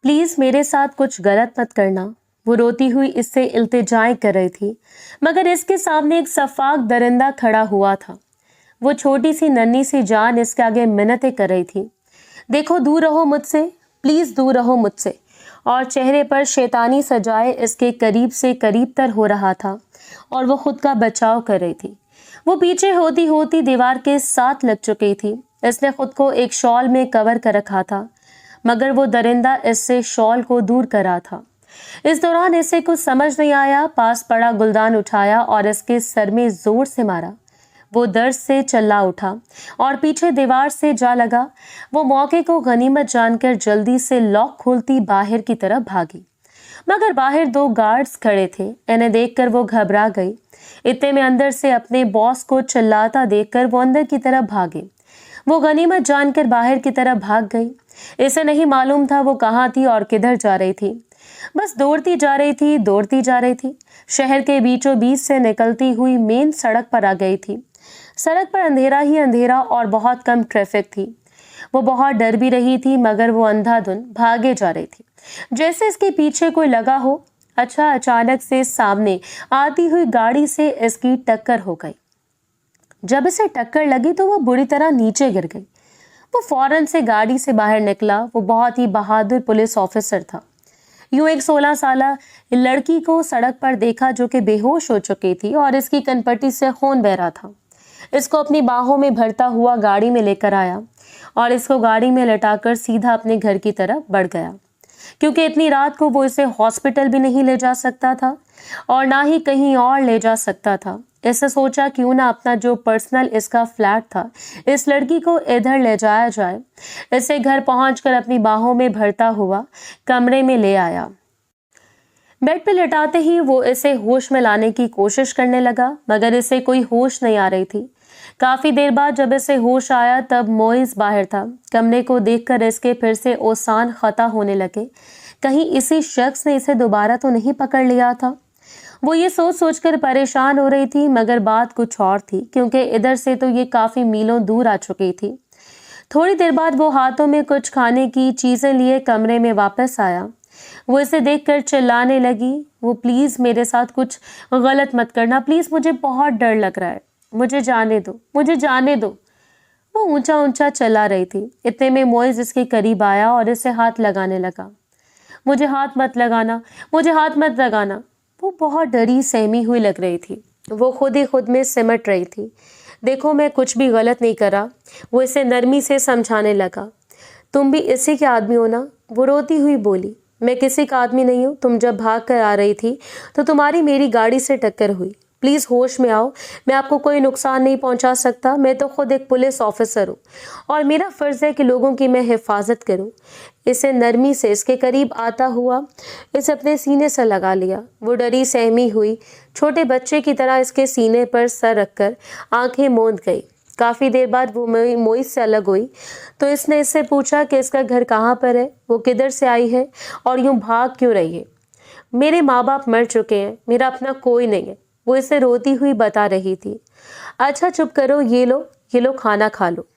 Please मेरे साथ कुछ गलत मत करना। वो रोती हुई इससे इल्तिजाएं कर रही थी, मगर इसके सामने एक सफाक दरिंदा खड़ा हुआ था। वो छोटी सी नन्ही सी जान इसके आगे मिन्नतें कर रही थी। देखो, दूर रहो मुझसे, प्लीज दूर रहो मुझसे। और चेहरे पर शैतानी सजाए इसके करीब से करीब तर हो रहा था और वो खुद का बचाव कर रही थी। वो पीछे होती होती दीवार के साथ लग चुकी थी। इसने खुद को एक शॉल में कवर कर रखा था, मगर वो दरिंदा इससे शॉल को दूर कर रहा था। इस दौरान इसे कुछ समझ नहीं आया। पास पड़ा गुलदान उठाया और इसके सर में जोर से मारा। वो दर्द से चिल्ला उठा और पीछे दीवार से जा लगा। वो मौके को गनीमत जानकर जल्दी से लॉक खोलती बाहर की तरफ भागी, मगर बाहर 2 गार्ड्स खड़े थे। इन्हें देखकर वो घबरा गई। इतने में अंदर से अपने बॉस को चिल्लाता देखकर वो अंदर की तरफ भागे। वो गनीमत जानकर बाहर की तरफ भाग गई। इसे नहीं मालूम था वो कहाँ थी और किधर जा रही थी। बस दौड़ती जा रही थी, दौड़ती जा रही थी। शहर के बीचों बीच से निकलती हुई मेन सड़क पर आ गई थी। सड़क पर अंधेरा ही अंधेरा और बहुत कम ट्रैफिक थी। वो बहुत डर भी रही थी, मगर वो अंधाधुन भागे जा रही थी, जैसे इसके पीछे कोई लगा हो। अच्छा, अचानक से सामने आती हुई गाड़ी से इसकी टक्कर हो गई। जब इसे टक्कर लगी तो वो बुरी तरह नीचे गिर गई। वो फौरन से गाड़ी से बाहर निकला। वो बहुत ही बहादुर पुलिस ऑफिसर था। यूं एक 16 साला लड़की को सड़क पर देखा जो कि बेहोश हो चुकी थी और इसकी कनपट्टी से खून बह रहा था। इसको अपनी बाहों में भरता हुआ गाड़ी में लेकर आया और इसको गाड़ी में लटाकर सीधा अपने घर की तरफ बढ़ गया, क्योंकि इतनी रात को वो इसे हॉस्पिटल भी नहीं ले जा सकता था और ना ही कहीं और ले जा सकता था। इसने सोचा क्यों ना अपना जो पर्सनल इसका फ्लैट था, इस लड़की को इधर ले जाया जाए। इसे घर पहुंचकर अपनी बाहों में भरता हुआ कमरे में ले आया। बेड पे लेटाते ही वो इसे होश में लाने की कोशिश करने लगा, मगर इसे कोई होश नहीं आ रही थी। काफी देर बाद जब इसे होश आया तब मोइज बाहर था। कमरे को देखकर इसके फिर से ओसान खता होने लगे। कहीं इसी शख्स ने इसे दोबारा तो नहीं पकड़ लिया था। वो ये सोच सोचकर परेशान हो रही थी, मगर बात कुछ और थी, क्योंकि इधर से तो ये काफी मीलों दूर आ चुकी थी। थोड़ी देर बाद वो हाथों में कुछ खाने की चीजें लिए कमरे में वापस आया। वो इसे देखकर चिल्लाने लगी, वो प्लीज मेरे साथ कुछ गलत मत करना, प्लीज मुझे बहुत डर लग रहा है, मुझे जाने दो, मुझे जाने दो। वो ऊंचा ऊंचा चला रही थी। इतने में मोइज इसके करीब आया और इसे हाथ लगाने लगा। मुझे हाथ मत लगाना, मुझे हाथ मत लगाना। वो बहुत डरी सहमी हुई लग रही थी। वो खुद ही खुद में सिमट रही थी। देखो, मैं कुछ भी गलत नहीं करा। वो इसे नरमी से समझाने लगा। तुम भी इसी के आदमी हो ना? वो रोती हुई बोली। मैं किसी का आदमी नहीं हूँ। तुम जब भाग कर आ रही थी तो तुम्हारी मेरी गाड़ी से टक्कर हुई। प्लीज़ होश में आओ। मैं आपको कोई नुकसान नहीं पहुंचा सकता। मैं तो खुद एक पुलिस ऑफिसर हूँ और मेरा फ़र्ज़ है कि लोगों की मैं हिफाजत करूँ। इसे नरमी से इसके करीब आता हुआ इसे अपने सीने से लगा लिया। वो डरी सहमी हुई छोटे बच्चे की तरह इसके सीने पर सर रखकर आंखें मूंद गई। काफ़ी देर बाद वो मोइज से अलग हुई तो इसने इससे पूछा कि इसका घर कहाँ पर है, वो किधर से आई है और यूं भाग क्यों रही है। मेरे माँ बाप मर चुके हैं, मेरा अपना कोई नहीं है, वो इसे रोती हुई बता रही थी। अच्छा चुप करो, ये लो खाना खा लो।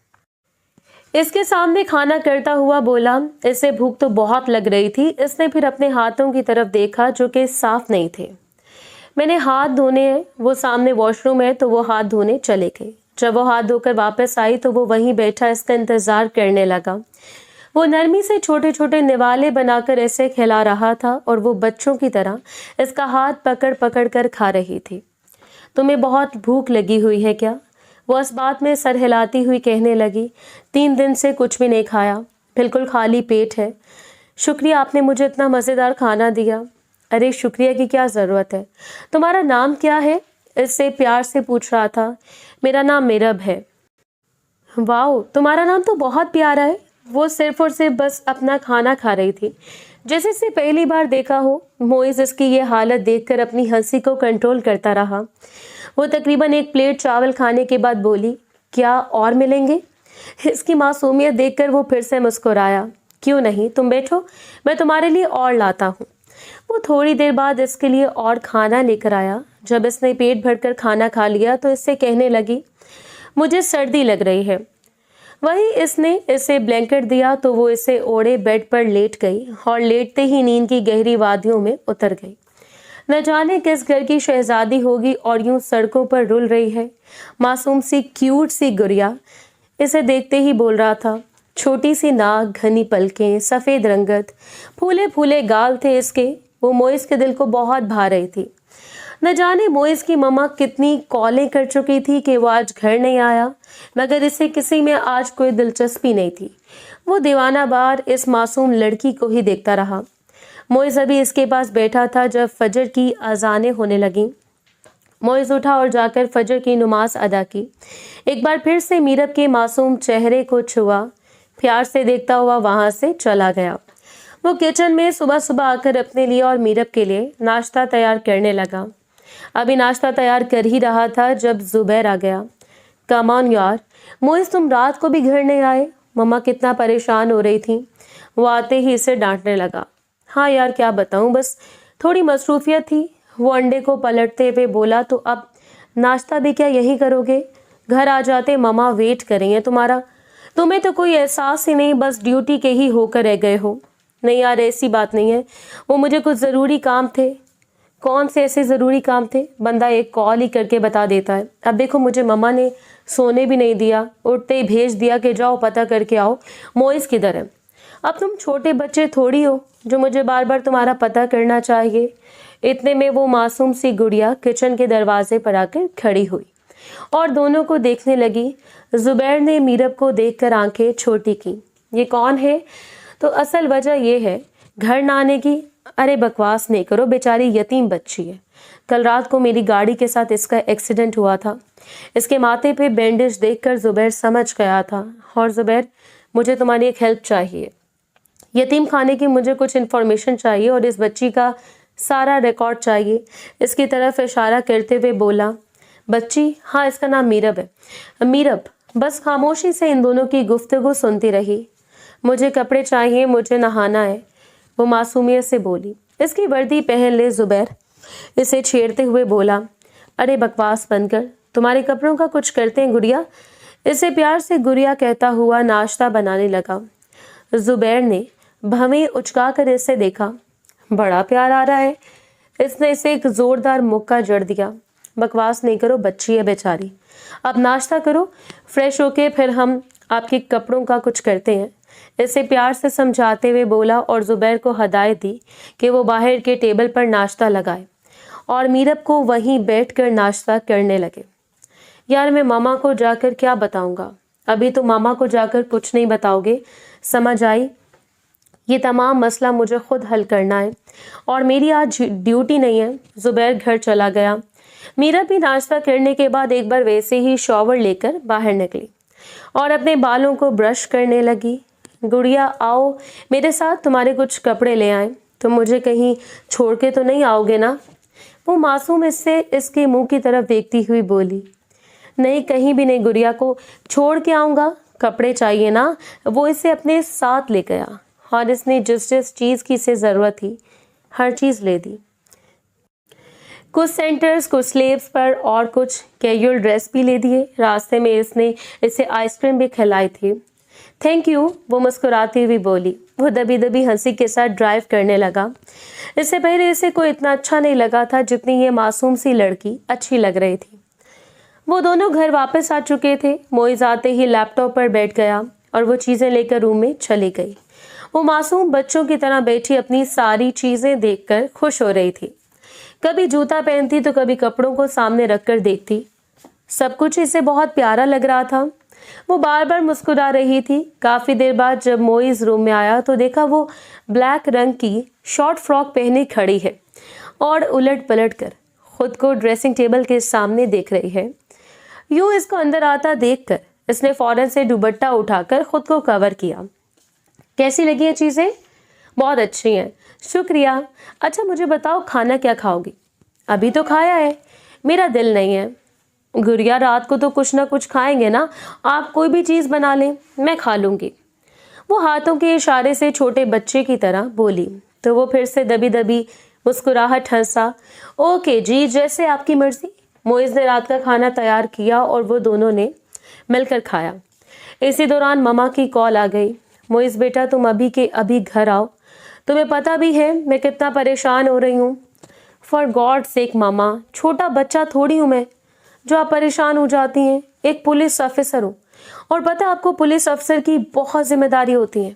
इसके सामने खाना करता हुआ बोला। इसे भूख तो बहुत लग रही थी। इसने फिर अपने हाथों की तरफ देखा जो कि साफ नहीं थे। मैंने हाथ धोने हैं, वो सामने वॉशरूम है, तो वो हाथ धोने चले गए। जब वो हाथ धोकर वापस आई तो वो वहीं बैठा इसका इंतजार करने लगा। वो नरमी से छोटे छोटे निवाले बनाकर ऐसे खिला रहा था और वो बच्चों की तरह इसका हाथ पकड़ पकड़ कर खा रही थी। तुम्हें बहुत भूख लगी हुई है क्या? वो इस बात में सर हिलाती हुई कहने लगी। 3 दिन से कुछ भी नहीं खाया, बिल्कुल खाली पेट है। शुक्रिया, आपने मुझे इतना मज़ेदार खाना दिया। अरे शुक्रिया की क्या ज़रूरत है। तुम्हारा नाम क्या है? इससे प्यार से पूछ रहा था। मेरा नाम मेरब है। वाओ, तुम्हारा नाम तो बहुत प्यारा है। वो सिर्फ और सिर्फ बस अपना खाना खा रही थी, जैसे इसे पहली बार देखा हो। मोइज इसकी ये हालत देखकर अपनी हंसी को कंट्रोल करता रहा। वो तकरीबन 1 प्लेट चावल खाने के बाद बोली, क्या और मिलेंगे? इसकी मासूमियत देखकर वो फिर से मुस्कुराया। क्यों नहीं, तुम बैठो, मैं तुम्हारे लिए और लाता हूँ। वो थोड़ी देर बाद इसके लिए और खाना लेकर आया। जब इसने पेट भरकर खाना खा लिया तो इससे कहने लगी, मुझे सर्दी लग रही है। वही इसने इसे ब्लैंकेट दिया तो वो इसे ओढ़े बेड पर लेट गई और लेटते ही नींद की गहरी वादियों में उतर गई। न जाने किस घर की शहजादी होगी और यूं सड़कों पर रुल रही है। मासूम सी क्यूट सी गुड़िया इसे देखते ही बोल रहा था। छोटी सी नाक, घनी पलकें, सफेद रंगत, फूले फूले गाल थे इसके। वो मोइस के दिल को बहुत भा रही थी। न जाने मोइस की मम्मा कितनी कॉलें कर चुकी थी कि वो आज घर नहीं आया, मगर इसे किसी में आज कोई दिलचस्पी नहीं थी। वो दीवाना बार इस मासूम लड़की को ही देखता रहा। मोइस अभी इसके पास बैठा था जब फजर की अजानें होने लगीं। मोइस उठा और जाकर फजर की नमाज अदा की। एक बार फिर से मीरब के मासूम चेहरे को छुआ, प्यार से देखता हुआ वहां से चला गया। वो किचन में सुबह सुबह आकर अपने लिए और मीरब के लिए नाश्ता तैयार करने लगा। अभी नाश्ता तैयार कर ही रहा था जब जुबैर आ गया। कम ऑन यार, मोइस तुम रात को भी घर नहीं आए? मम्मा कितना परेशान हो रही थी। वो आते ही इसे डांटने लगा। हाँ यार, क्या बताऊं, बस थोड़ी मसरूफियत थी। वो अंडे को पलटते हुए बोला, तो अब नाश्ता भी क्या यही करोगे? घर आ जाते मम्मा वेट करेंगे तुम्हारा। तुम्हें तो कोई एहसास ही नहीं, बस ड्यूटी के ही होकर रह गए हो। नहीं यार, ऐसी बात नहीं है, वो मुझे कुछ ज़रूरी काम थे। कौन से ऐसे ज़रूरी काम थे? बंदा एक कॉल ही करके बता देता है। अब देखो, मुझे मम्मा ने सोने भी नहीं दिया, उठते ही भेज दिया कि जाओ पता करके आओ मोइस किधर है। अब तुम छोटे बच्चे थोड़ी हो जो मुझे बार बार तुम्हारा पता करना चाहिए। इतने में वो मासूम सी गुड़िया किचन के दरवाजे पर आकर खड़ी हुई और दोनों को देखने लगी। जुबैर ने मीरब को देखकर आंखें छोटी की। ये कौन है? तो असल वजह यह है घर ना आने की। अरे बकवास नहीं करो, बेचारी यतीम बच्ची है। कल रात को मेरी गाड़ी के साथ इसका एक्सीडेंट हुआ था। इसके माथे पे बैंडेज देखकर जुबैर समझ गया था। और जुबैर, मुझे तुम्हारी एक हेल्प चाहिए। यतीम खाने की मुझे कुछ इन्फॉर्मेशन चाहिए और इस बच्ची का सारा रिकॉर्ड चाहिए। इसकी तरफ इशारा करते हुए बोला। बच्ची? हाँ, इसका नाम मीरब है। मीरब बस खामोशी से इन दोनों की गुफ्तगू सुनती रही। मुझे कपड़े चाहिए, मुझे नहाना है, वो मासूमियत से बोली। इसकी वर्दी पहन ले। जुबैर इसे छेड़ते हुए बोला। अरे बकवास बंद कर, तुम्हारे कपड़ों का कुछ करते हैं गुड़िया। इसे प्यार से गुड़िया कहता हुआ नाश्ता बनाने लगा। जुबैर ने भवें उचकाकर इसे देखा। बड़ा प्यार आ रहा है। इसने इसे एक जोरदार मुक्का जड़ दिया। बकवास नहीं करो, बच्ची है बेचारी। अब नाश्ता करो, फ्रेश होके फिर हम आपके कपड़ों का कुछ करते हैं, इसे प्यार से समझाते हुए बोला और जुबैर को हदायत दी कि वो बाहर के टेबल पर नाश्ता लगाए और मीरब को वहीं बैठकर नाश्ता करने लगे। यार, मैं मामा को जाकर क्या बताऊंगा? अभी तो मामा को जाकर कुछ नहीं बताओगे, समझ आई? ये तमाम मसला मुझे खुद हल करना है और मेरी आज ड्यूटी नहीं है। जुबैर घर चला गया। मीरा भी नाश्ता करने के बाद एक बार वैसे ही शॉवर लेकर बाहर निकली और अपने बालों को ब्रश करने लगी। गुड़िया, आओ मेरे साथ, तुम्हारे कुछ कपड़े ले आए। तुम मुझे कहीं छोड़ के तो नहीं आओगे ना? वो मासूम इससे इसके मुंह की तरफ देखती हुई बोली। नहीं, कहीं भी नहीं गुड़िया, को छोड़ के आऊँगा। कपड़े चाहिए ना? वो इसे अपने साथ ले गया और इसने जिस जिस चीज़ की इसे ज़रूरत थी हर चीज़ ले दी। कुछ सेंटर्स, कुछ स्लेब्स पर और कुछ कैजुअल ड्रेस भी ले दिए। रास्ते में इसने इसे आइसक्रीम भी खिलाई थी। थैंक यू, वो मुस्कुराती हुई बोली। वो दबी दबी हंसी के साथ ड्राइव करने लगा। इससे पहले इसे कोई इतना अच्छा नहीं लगा था जितनी ये मासूम सी लड़की अच्छी लग रही थी। वो दोनों घर वापस आ चुके थे। मोइज आते ही लैपटॉप पर बैठ गया और वो चीज़ें लेकर रूम में चली गई। वो मासूम बच्चों की तरह बैठी अपनी सारी चीज़ें देखकर खुश हो रही थी। कभी जूता पहनती तो कभी कपड़ों को सामने रखकर देखती। सब कुछ इसे बहुत प्यारा लग रहा था। वो बार बार मुस्कुरा रही थी। काफ़ी देर बाद जब मोइज रूम में आया तो देखा वो ब्लैक रंग की शॉर्ट फ्रॉक पहने खड़ी है और उलट पलट कर खुद को ड्रेसिंग टेबल के सामने देख रही है। यूँ इसको अंदर आता देखकर इसने फौरन से दुपट्टा उठाकर खुद को कवर किया। कैसी लगी ये चीज़ें? बहुत अच्छी हैं, शुक्रिया। अच्छा मुझे बताओ, खाना क्या खाओगी? अभी तो खाया है, मेरा दिल नहीं है। गुड़िया, रात को तो कुछ ना कुछ खाएंगे ना, आप कोई भी चीज़ बना लें, मैं खा लूँगी। वो हाथों के इशारे से छोटे बच्चे की तरह बोली तो वो फिर से दबी दबी मुस्कुराहट हंसा। ओके जी, जैसे आपकी मर्जी। मोइज ने रात का खाना तैयार किया और वो दोनों ने मिलकर खाया। इसी दौरान ममा की कॉल आ गई। मोइस बेटा, तुम अभी के अभी घर आओ, तुम्हें पता भी है मैं कितना परेशान हो रही हूँ। फॉर गॉड सेक मामा, छोटा बच्चा थोड़ी हूँ मैं जो आप परेशान हो जाती हैं। एक पुलिस ऑफिसर हूँ, और पता है आपको पुलिस अफसर की बहुत जिम्मेदारी होती है।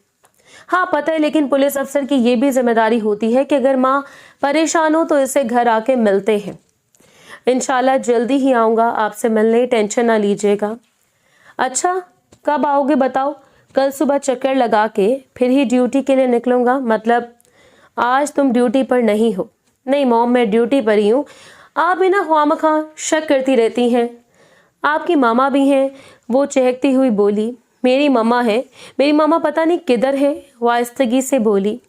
हाँ पता है, लेकिन पुलिस अफसर की ये भी जिम्मेदारी होती है कि अगर माँ परेशान हो तो इसे घर आके मिलते हैं। इंशाल्लाह जल्दी ही आऊँगा आपसे मिलने, टेंशन ना लीजिएगा। अच्छा कब आओगे बताओ? कल सुबह चक्कर लगा के फिर ही ड्यूटी के लिए निकलूंगा। मतलब आज तुम ड्यूटी पर नहीं हो? नहीं मॉम, मैं ड्यूटी पर ही हूँ। आप भी ना ख्वामखा शक करती रहती हैं। आपकी मामा भी हैं, वो चहकती हुई बोली। मेरी मामा है? मेरी मामा पता नहीं किधर है, वो आहिस्तगी से बोली।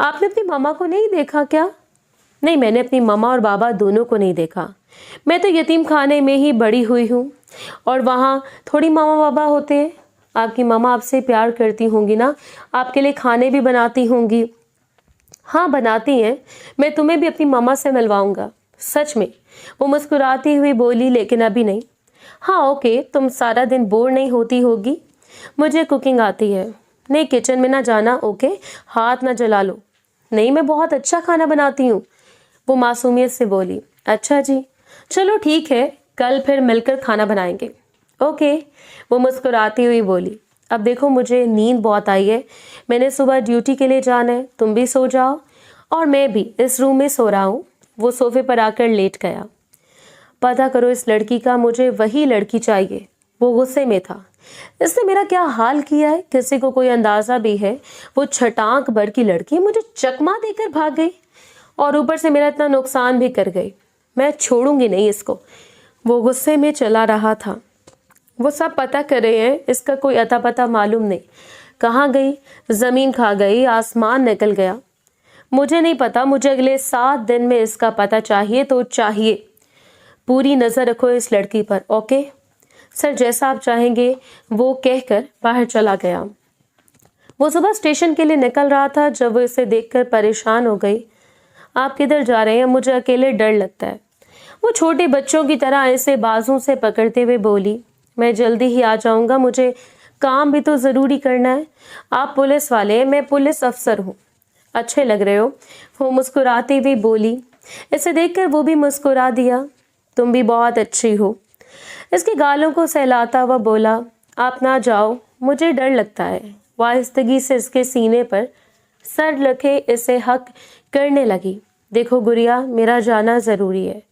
आपने अपनी मामा को नहीं देखा क्या? नहीं, मैंने अपनी मामा और बाबा दोनों को नहीं देखा। मैं तो यतीम खाने में ही बड़ी हुई हूँ, और वहाँ थोड़ी मामा बाबा होते हैं। आपकी मामा आपसे प्यार करती होंगी ना, आपके लिए खाने भी बनाती होंगी। हाँ बनाती हैं, मैं तुम्हें भी अपनी मामा से मिलवाऊंगा, सच में। वो मुस्कुराती हुई बोली, लेकिन अभी नहीं। हाँ ओके, तुम सारा दिन बोर नहीं होती होगी? मुझे कुकिंग आती है। नहीं किचन में ना जाना, ओके? हाथ ना जला लो। नहीं, मैं बहुत अच्छा खाना बनाती हूँ, वो मासूमियत से बोली। अच्छा जी, चलो ठीक है, कल फिर मिलकर खाना बनाएंगे। ओके, वो मुस्कुराती हुई बोली। अब देखो मुझे नींद बहुत आई है, मैंने सुबह ड्यूटी के लिए जाना है, तुम भी सो जाओ। और मैं भी इस रूम में सो रहा हूँ। वो सोफे पर आकर लेट गया। पता करो इस लड़की का, मुझे वही लड़की चाहिए। वो गुस्से में था। इसने मेरा क्या हाल किया है, किसी को कोई अंदाजा भी है? वो छटाक भर की लड़की मुझे चकमा देकर भाग गई, और ऊपर से मेरा इतना नुकसान भी कर गई। मैं छोड़ूंगी नहीं इसको। वो गुस्से में चला रहा था। वो सब पता कर रहे हैं, इसका कोई अता पता मालूम नहीं। कहाँ गई? जमीन खा गई, आसमान निकल गया। मुझे नहीं पता, मुझे अगले 7 दिन में इसका पता चाहिए तो चाहिए। पूरी नजर रखो इस लड़की पर, ओके? सर जैसा आप चाहेंगे, वो कहकर बाहर चला गया। वो सुबह स्टेशन के लिए निकल रहा था जब वो इसे देखकर परेशान हो गई। आप किधर जा रहे हैं? मुझे अकेले डर लगता है, वो छोटे बच्चों की तरह ऐसे बाजू से पकड़ते हुए बोली। मैं जल्दी ही आ जाऊंगा, मुझे काम भी तो ज़रूरी करना है। आप पुलिस वाले हैं, मैं पुलिस अफसर हूँ। अच्छे लग रहे हो, वो मुस्कुराती हुई बोली। इसे देखकर वो भी मुस्कुरा दिया। तुम भी बहुत अच्छी हो, इसके गालों को सहलाता हुआ बोला। आप ना जाओ, मुझे डर लगता है। वाहिस्तगी से इसके सीने पर सर रखे इसे हक करने लगी। देखो गुड़िया, मेरा जाना ज़रूरी है,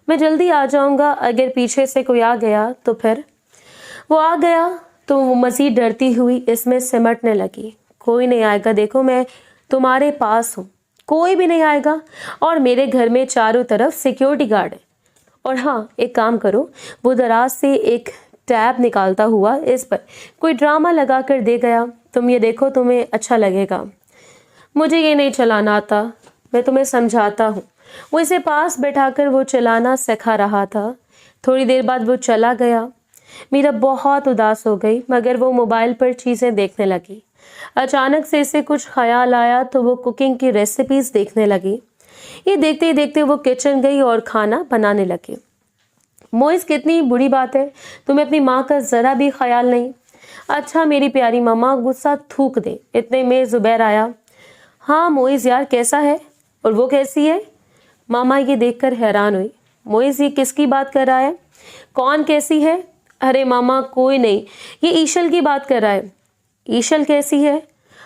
मैं जल्दी आ जाऊंगा। अगर पीछे से कोई आ गया तो फिर? वो आ गया तो वो मज़ीद डरती हुई इसमें सिमटने लगी। कोई नहीं आएगा, देखो मैं तुम्हारे पास हूँ, कोई भी नहीं आएगा। और मेरे घर में चारों तरफ सिक्योरिटी गार्ड है। और हाँ एक काम करो, वो दराज से एक टैब निकालता हुआ इस पर कोई ड्रामा लगा कर दे गया। तुम ये देखो, तुम्हें अच्छा लगेगा। मुझे ये नहीं चलाना आता, मैं तुम्हें समझाता हूँ। वो इसे पास बैठाकर वो चलाना सिखा रहा था। थोड़ी देर बाद वो चला गया। मीरा बहुत उदास हो गई, मगर वो मोबाइल पर चीज़ें देखने लगी। अचानक से इसे कुछ ख्याल आया तो वो कुकिंग की रेसिपीज देखने लगी। ये देखते ही देखते वो किचन गई और खाना बनाने लगी। मोइस, कितनी बुरी बात है, तुम्हें अपनी माँ का ज़रा भी ख्याल नहीं। अच्छा मेरी प्यारी मामा, गुस्सा थूक दे। इतने में जुबैर आया। हाँ मोइस यार, कैसा है? और वो कैसी है? मामा ये देखकर हैरान हुई। मोइस ये किसकी बात कर रहा है? कौन कैसी है? अरे मामा कोई नहीं, ये ईशल की बात कर रहा है। ईशल कैसी है?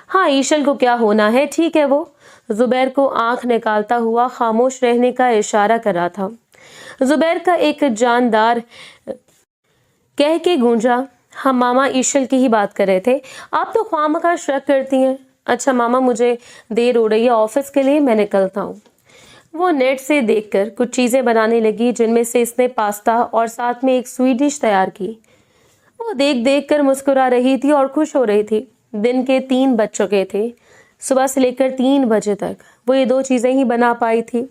हाँ ईशल को क्या होना है, ठीक है वो। जुबैर को आंख निकालता हुआ खामोश रहने का इशारा कर रहा था। जुबैर का एक जानदार कह के गूंजा। हम मामा ईशल की ही बात कर रहे थे, आप तो ख्वामखा शक करती हैं। अच्छा मामा, मुझे देर हो रही है ऑफिस के लिए, मैं निकलता हूँ। वो नेट से देखकर कुछ चीज़ें बनाने लगी, जिनमें से इसने पास्ता और साथ में एक स्वीट डिश तैयार की। वो देख देख कर मुस्कुरा रही थी और खुश हो रही थी। दिन के 3 बज चुके थे। सुबह से लेकर 3 बजे तक वो ये 2 चीज़ें ही बना पाई थी।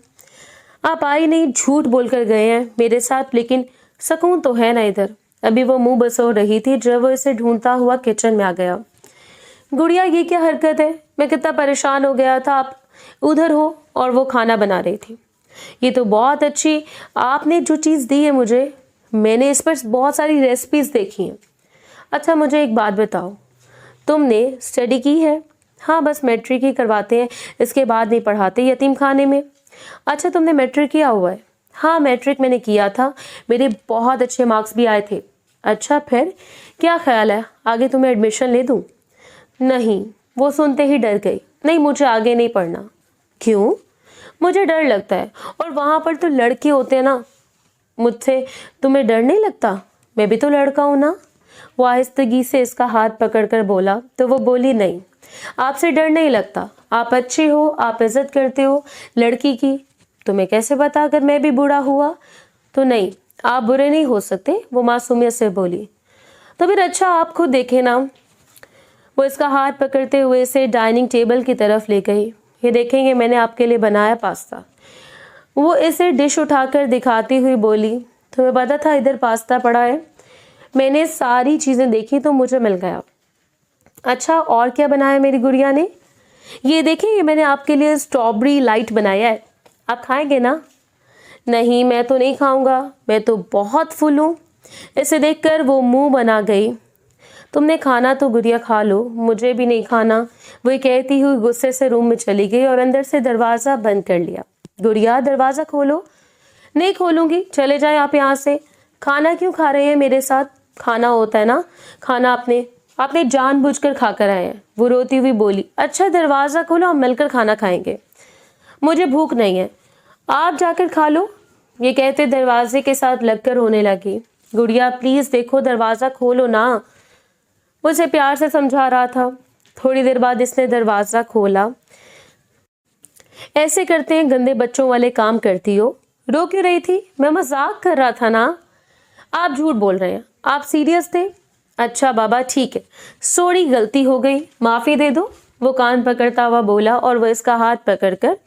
आप आई नहीं, झूठ बोलकर गए हैं मेरे साथ, लेकिन सुकून तो है ना इधर। अभी वो मुंह बसोर रही थी जब वो इसे ढूंढता हुआ किचन में आ गया। गुड़िया ये क्या हरकत है, मैं कितना परेशान हो गया था, आप उधर हो और वो खाना बना रही थी। ये तो बहुत अच्छी आपने जो चीज़ दी है मुझे, मैंने इस पर बहुत सारी रेसिपीज देखी हैं। अच्छा मुझे एक बात बताओ, तुमने स्टडी की है? हाँ बस मैट्रिक ही करवाते हैं, इसके बाद नहीं पढ़ाते यतीम खाने में। अच्छा तुमने मैट्रिक किया हुआ है? हाँ मैट्रिक मैंने किया था, मेरे बहुत अच्छे मार्क्स भी आए थे। अच्छा फिर क्या ख्याल है, आगे तुम्हें एडमिशन ले दूँ? नहीं, वो सुनते ही डर गई। नहीं मुझे आगे नहीं पढ़ना। क्यों? मुझे डर लगता है, और वहाँ पर तो लड़के होते हैं ना। मुझसे तुम्हें डर नहीं लगता? मैं भी तो लड़का हूँ ना। वो आहिस्तगी से इसका हाथ पकड़कर बोला तो वो बोली, नहीं आपसे डर नहीं लगता, आप अच्छे हो, आप इज्जत करते हो लड़की की। तुम्हें कैसे पता अगर मैं भी बुरा हुआ तो? नहीं आप बुरे नहीं हो सकते, वो मासूमियत से बोली। तो फिर अच्छा आप खुद देखे ना। वो इसका हाथ पकड़ते हुए इसे डाइनिंग टेबल की तरफ ले गई। ये देखेंगे मैंने आपके लिए बनाया पास्ता। वो इसे डिश उठाकर दिखाती हुई बोली, तुम्हें पता था इधर पास्ता पड़ा है? मैंने सारी चीज़ें देखी तो मुझे मिल गया। अच्छा और क्या बनाया मेरी गुड़िया ने? ये देखिए ये मैंने आपके लिए स्ट्रॉबेरी लाइट बनाया है, आप खाएंगे ना? नहीं मैं तो नहीं खाऊंगा, मैं तो बहुत फुल हूँ। इसे देखकर वो मुंह बना गई। तुमने खाना तो गुड़िया खा लो, मुझे भी नहीं खाना, वो कहती हुई गुस्से से रूम में चली गई और अंदर से दरवाज़ा बंद कर लिया। गुड़िया दरवाज़ा खोलो। नहीं खोलूंगी, चले जाए आप यहाँ से। खाना क्यों खा रहे हैं मेरे साथ? खाना होता है ना, खाना आपने जानबूझकर खा कर आए हैं। वो रोती हुई बोली, अच्छा दरवाज़ा खोलो, हम मिलकर खाना खाएंगे। मुझे भूख नहीं है, आप जाकर खा लो। ये कहते दरवाजे के साथ लगकर होने लगी। गुड़िया प्लीज़ देखो दरवाज़ा खोलो ना, उसे प्यार से समझा रहा था। थोड़ी देर बाद इसने दरवाज़ा खोला। ऐसे करते हैं गंदे बच्चों वाले काम करती हो, रो क्यों रही थी? मैं मजाक कर रहा था ना। आप झूठ बोल रहे हैं, आप सीरियस थे? अच्छा बाबा ठीक है, सॉरी गलती हो गई, माफ़ी दे दो। वो कान पकड़ता हुआ बोला और वह इसका हाथ पकड़कर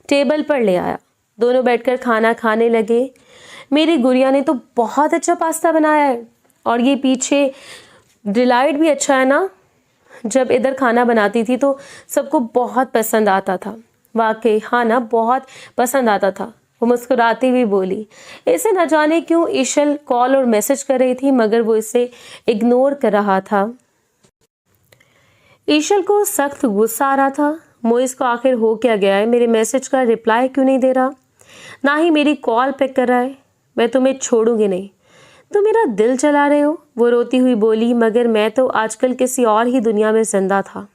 टेबल पर ले आया। दोनों बैठकर खाना खाने लगे। मेरी गुड़िया ने तो बहुत अच्छा पास्ता बनाया है, और ये पीछे डिलाइट भी अच्छा है ना। जब इधर खाना बनाती थी तो सबको बहुत पसंद आता था। वाकई हाँ ना, बहुत पसंद आता था। वो मुस्कुराती हुई बोली। इसे न जाने क्यों ईशल कॉल और मैसेज कर रही थी, मगर वो इसे इग्नोर कर रहा था। ईशल को सख्त गुस्सा आ रहा था। मोइस को आखिर हो क्या गया है, मेरे मैसेज का रिप्लाई क्यों नहीं दे रहा, ना ही मेरी कॉल पिक कर रहा है। मैं तुम्हें छोड़ूंगी नहीं, तुम मेरा दिल चला रहे हो, वो रोती हुई बोली। मगर मैं तो आजकल किसी और ही दुनिया में जिंदा था।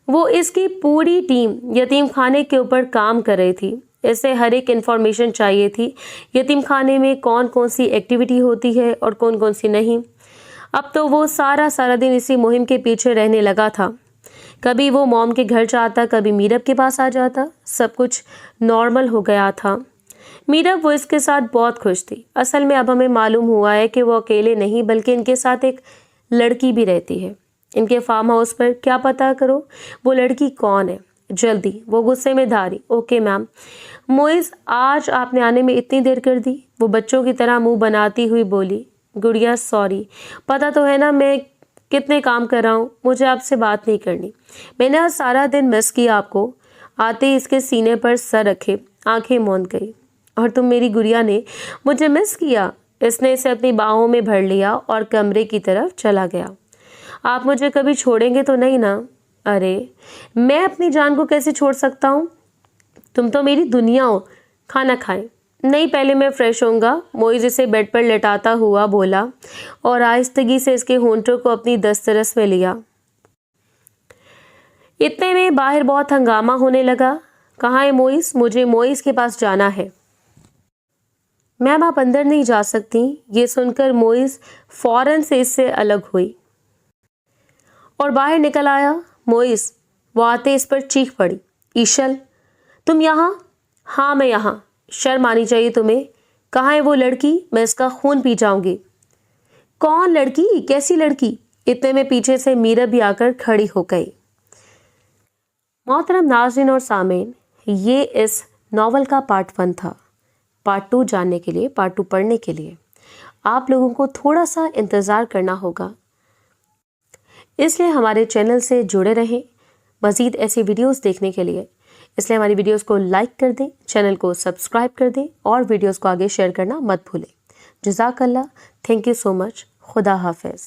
वो इसकी पूरी टीम यतीम खाने के ऊपर काम कर रही थी। इसे हर एक इन्फॉर्मेशन चाहिए थी, यतीम खाने में कौन कौन सी एक्टिविटी होती है और कौन कौन सी नहीं। अब तो वो सारा दिन इसी मुहिम के पीछे रहने लगा था। कभी वो मॉम के घर जाता, कभी मीरब के पास आ जाता। सब कुछ नॉर्मल हो गया था। मीरब वो इसके साथ बहुत खुश थी। असल में अब हमें मालूम हुआ है कि वो अकेले नहीं बल्कि इनके साथ एक लड़की भी रहती है। इनके फार्म हाउस पर क्या पता करो वो लड़की कौन है जल्दी। वो गुस्से में धारी, ओके मैम। मोइस आज आपने आने में इतनी देर कर दी, वो बच्चों की तरह मुंह बनाती हुई बोली। गुड़िया सॉरी, पता तो है ना मैं कितने काम कर रहा हूँ, मुझे आपसे बात नहीं करनी। मैंने आज सारा दिन मिस किया आपको। आते ही इसके सीने पर सर रखे आंखें मूंद गई। और तुम मेरी गुड़िया ने मुझे मिस किया। इसने इसे अपनी बाहों में भर लिया और कमरे की तरफ चला गया। आप मुझे कभी छोड़ेंगे तो नहीं ना? अरे मैं अपनी जान को कैसे छोड़ सकता हूँ, तुम तो मेरी दुनिया हो। खाना खाएं। नहीं पहले मैं फ्रेश होऊंगा, मोइज इसे बेड पर लेटाता हुआ बोला और आहिस्तगी से इसके होंठों को अपनी दस्तरस में लिया। इतने में बाहर बहुत हंगामा होने लगा। कहाँ है मोइस? मुझे मोइस के पास जाना है। मैम आप अंदर नहीं जा सकती। ये सुनकर मोइस फौरन से इससे अलग हुई और बाहर निकल आया। मोइस वो आते इस पर चीख पड़ी, ईशल तुम यहाँ? हाँ मैं यहाँ। शर्म आनी चाहिए तुम्हें। कहाँ है वो लड़की? मैं इसका खून पी जाऊंगी। कौन लड़की? कैसी लड़की? इतने में पीछे से मीरा भी आकर खड़ी हो गई। मोहतरम नाज़रीन और सामीन, ये इस नॉवल का पार्ट 1 था। पार्ट 2 जानने के लिए, पार्ट 2 पढ़ने के लिए आप लोगों को थोड़ा सा इंतज़ार करना होगा। इसलिए हमारे चैनल से जुड़े रहें मज़ीद ऐसी वीडियोस देखने के लिए। इसलिए हमारी वीडियोस को लाइक कर दें, चैनल को सब्सक्राइब कर दें और वीडियोस को आगे शेयर करना मत भूलें। जज़ाकल्लाह, थैंक यू सो मच। खुदा हाफिज़।